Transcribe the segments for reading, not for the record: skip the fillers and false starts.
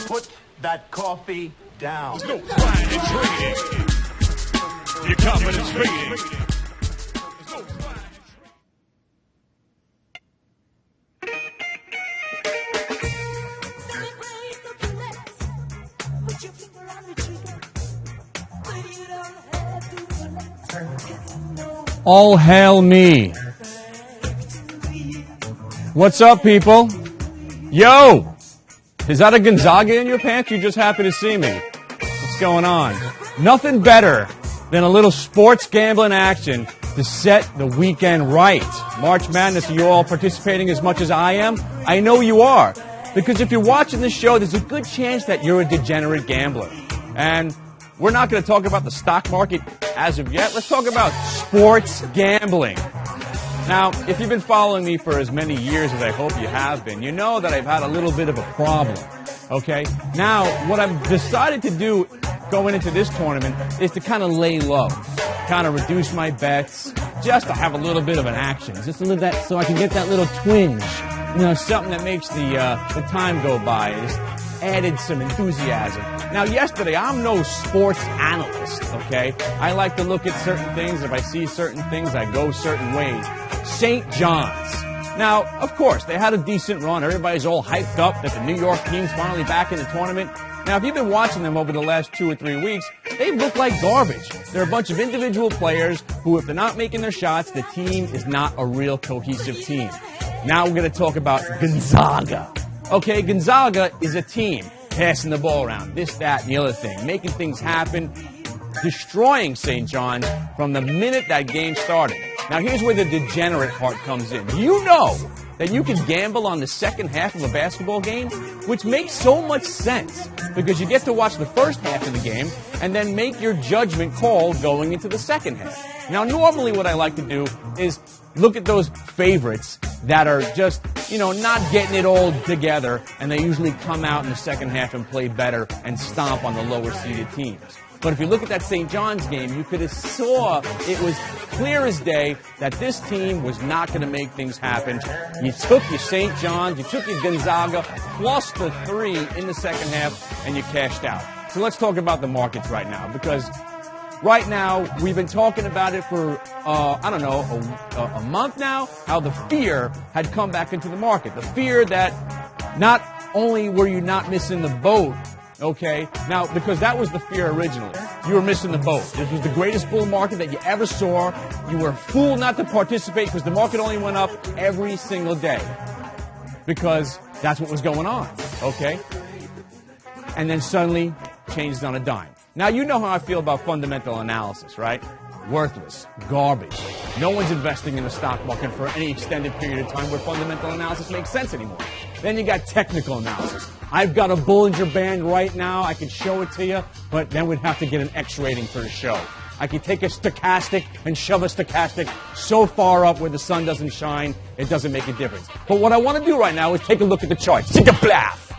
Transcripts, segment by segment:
Put that coffee down. There's no pride in trading. Your confidence fading. All hail me. What's up, people? Yo! Is that a Gonzaga in your pants? You just happy to see me. What's going on? Nothing better than a little sports gambling action to set the weekend right. March Madness, are you all participating as much as I am? I know you are. Because if you're watching this show, there's a good chance that you're a degenerate gambler. And we're not going to talk about the stock market as of yet. Let's talk about sports gambling. Now, if you've been following me for as many years as I hope you have been, you know that I've had a little bit of a problem, okay? Now, what I've decided to do going into this tournament is to kind of lay low, kind of reduce my bets, just to have a little bit of an action, just a little that, so I can get that little twinge, you know, something that makes the time go by. Just added some enthusiasm. Now, yesterday, I'm no sports analyst, okay? I like to look at certain things. If I see certain things, I go certain ways. St. John's. Now, of course, they had a decent run. Everybody's all hyped up that the New York team's finally back in the tournament. Now, if you've been watching them over the last 2 or 3 weeks, they look like garbage. They're a bunch of individual players who, if they're not making their shots, the team is not a real cohesive team. Now we're going to talk about Gonzaga. Okay, Gonzaga is a team passing the ball around, this, that, and the other thing, making things happen, destroying St. John's from the minute that game started. Now, here's where the degenerate part comes in. Do you know that you can gamble on the second half of a basketball game? Which makes so much sense, because you get to watch the first half of the game and then make your judgment call going into the second half. Now, normally what I like to do is look at those favorites that are just, you know, not getting it all together, and they usually come out in the second half and play better and stomp on the lower-seeded teams. But if you look at that St. John's game, you could have saw it was clear as day that this team was not going to make things happen. You took your St. John's, you took your Gonzaga, plus the 3 in the second half, and you cashed out. So let's talk about the markets right now, because right now, we've been talking about it for, I don't know, a month now, how the fear had come back into the market. The fear that not only were you not missing the boat, okay, now, because that was the fear originally. You were missing the boat. This was the greatest bull market that you ever saw. You were a fool not to participate because the market only went up every single day. Because that's what was going on, okay? And then suddenly, changed on a dime. Now, you know how I feel about fundamental analysis, right? Worthless. Garbage. No one's investing in the stock market for any extended period of time where fundamental analysis makes sense anymore. Then you got technical analysis. I've got a Bollinger Band right now. I can show it to you, but then we'd have to get an X rating for the show. I can take a stochastic and shove a stochastic so far up where the sun doesn't shine, it doesn't make a difference. But what I want to do right now is take a look at the charts. Take a blast.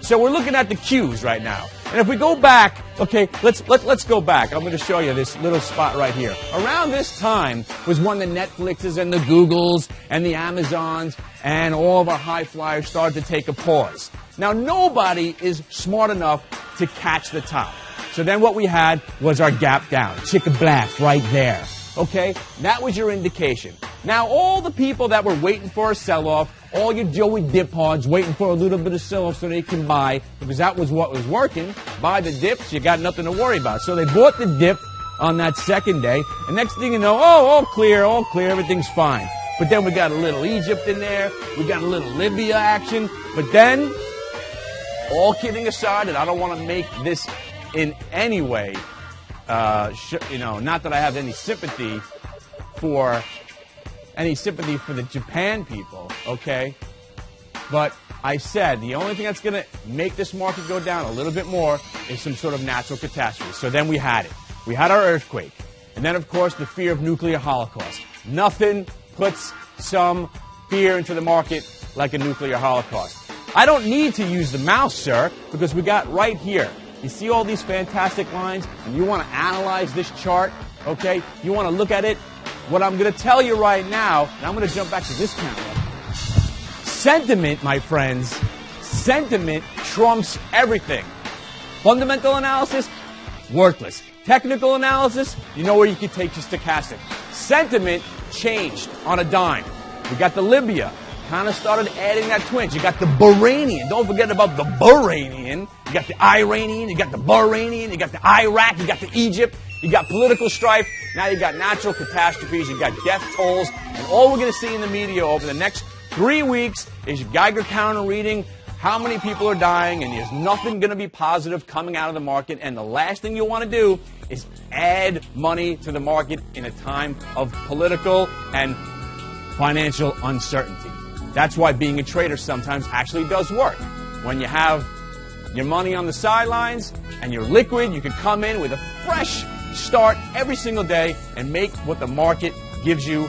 So we're looking at the Qs right now. And if we go back, okay, let's go back. I'm going to show you this little spot right here. Around this time was when the Netflixes and the Googles and the Amazons and all of our high flyers started to take a pause. Now, nobody is smart enough to catch the top. So then what we had was our gap down. Chicken blast right there. Okay? That was your indication. Now, all the people that were waiting for a sell-off, all your Joey diphards waiting for a little bit of sell-off so they can buy, because that was what was working. Buy the dips, you got nothing to worry about. So they bought the dip on that second day, and next thing you know, all clear, everything's fine. But then we got a little Egypt in there, we got a little Libya action, but then, all kidding aside, and I don't want to make this in any way, not that I have any sympathy for the Japan people, okay? But I said the only thing that's going to make this market go down a little bit more is some sort of natural catastrophe. So then we had it. We had our earthquake. And then, of course, the fear of nuclear holocaust. Nothing puts some fear into the market like a nuclear holocaust. I don't need to use the mouse, sir, because we got right here. You see all these fantastic lines, and you want to analyze this chart, okay? You want to look at it. What I'm going to tell you right now, and I'm going to jump back to this camera. Sentiment, my friends, Sentiment trumps everything. Fundamental analysis, worthless. Technical analysis, you know where you can take your stochastic. Sentiment changed on a dime. We got the Libya, kind of started adding that twinge. You got the Bahrainian. Don't forget about the Bahrainian. You got the Iranian, you got the Bahrainian, you got the Iraq, you got the Egypt. You got political strife. Now you got natural catastrophes. You got death tolls. And all we're going to see in the media over the next 3 weeks is Geiger counter reading how many people are dying, and there's nothing going to be positive coming out of the market. And the last thing you want to do is add money to the market in a time of political and financial uncertainty. That's why being a trader sometimes actually does work. When you have your money on the sidelines and you're liquid, you can come in with a fresh start every single day and make what the market gives you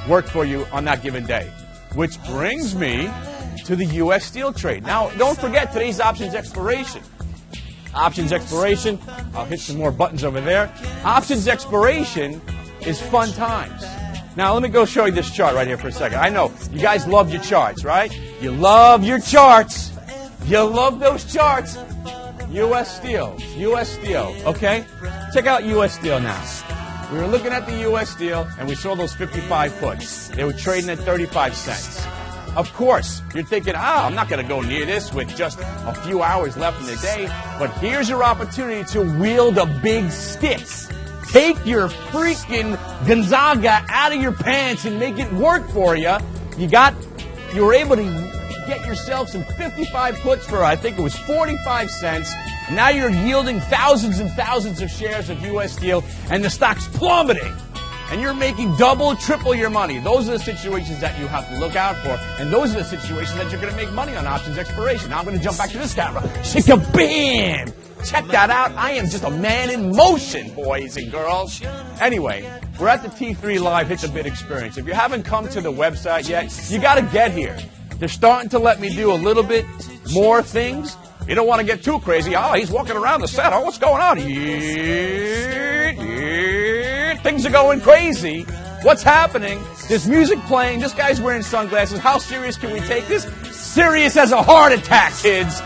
work for you on that given day. Which brings me to the U.S. steel trade. Now, don't forget today's options expiration. Options expiration, I'll hit some more buttons over there. Options expiration is fun times. Now, let me go show you this chart right here for a second. I know, you guys love your charts, right? You love your charts. You love those charts. U.S. Steel, okay? Check out U.S. Steel now. We were looking at the U.S. Steel, and we saw those 55 puts. They were trading at 35 cents. Of course, you're thinking, I'm not going to go near this with just a few hours left in the day. But here's your opportunity to wield a big stick. Take your freaking Gonzaga out of your pants and make it work for you. You were able to get yourself some 55 puts for, I think it was 45 cents. Now you're yielding thousands and thousands of shares of U.S. Steel, and the stock's plummeting. And you're making double, triple your money. Those are the situations that you have to look out for. And those are the situations that you're going to make money on options expiration. Now I'm going to jump back to this camera. Shika-bam! Check that out. I am just a man in motion, boys and girls. Anyway, we're at the T3 Live Hit the Bid experience. If you haven't come to the website yet, you got to get here. They're starting to let me do a little bit more things. You don't want to get too crazy. Oh, he's walking around the set. Oh, what's going on? Things are going crazy. What's happening? There's music playing. This guy's wearing sunglasses. How serious can we take this? Serious as a heart attack, kids.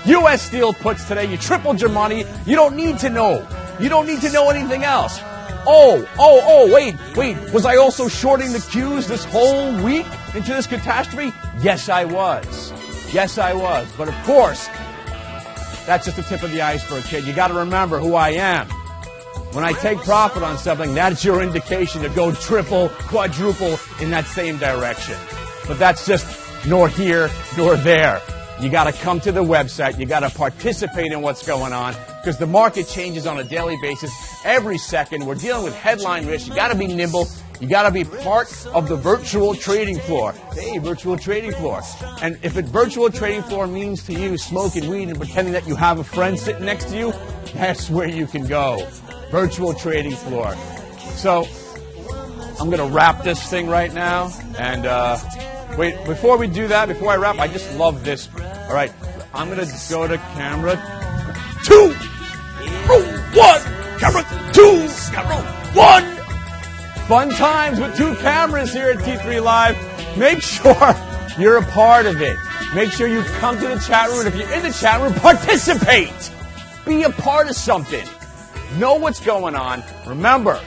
U.S. Steel puts today. You tripled your money. You don't need to know. You don't need to know anything else. Wait. Was I also shorting the Qs this whole week into this catastrophe? Yes, I was. But of course, that's just the tip of the iceberg, kid. You got to remember who I am. When I take profit on something, that's your indication to go triple, quadruple in that same direction. But that's just nor here nor there. You got to come to the website. You got to participate in what's going on because the market changes on a daily basis. Every second, we're dealing with headline risk. You got to be nimble. You got to be part of the virtual trading floor. Hey, virtual trading floor. And if a virtual trading floor means to you smoking weed and pretending that you have a friend sitting next to you, that's where you can go. Virtual trading floor. So I'm going to wrap this thing right now. And wait, before we do that, before I wrap, I just love this. All right, I'm going to go to camera 2. 1. Camera 2. Camera 1. Fun times with 2 cameras here at T3 Live. Make sure you're a part of it. Make sure you come to the chat room. And if you're in the chat room, participate. Be a part of something. Know what's going on. Remember,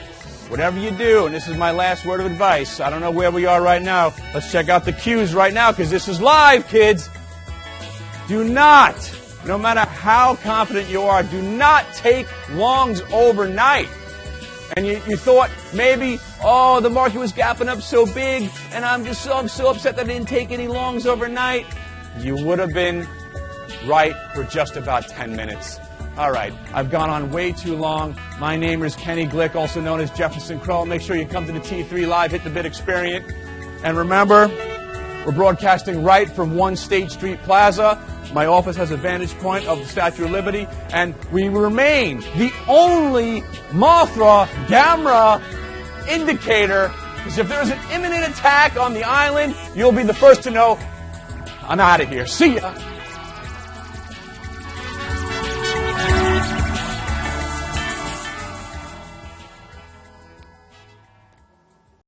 whatever you do, and this is my last word of advice. I don't know where we are right now. Let's check out the cues right now because this is live, kids. Do not, no matter how confident you are, do not take longs overnight. And you thought maybe, the market was gapping up so big, and I'm so upset that I didn't take any longs overnight. You would have been right for just about 10 minutes. All right, I've gone on way too long. My name is Kenny Glick, also known as Jefferson Crow. Make sure you come to the T3 Live Hit the Bid experience. And remember, we're broadcasting right from 1 State Street Plaza. My office has a vantage point of the Statue of Liberty. And we remain the only Mothra Gamma indicator. Because if there's an imminent attack on the island, you'll be the first to know. I'm out of here. See ya.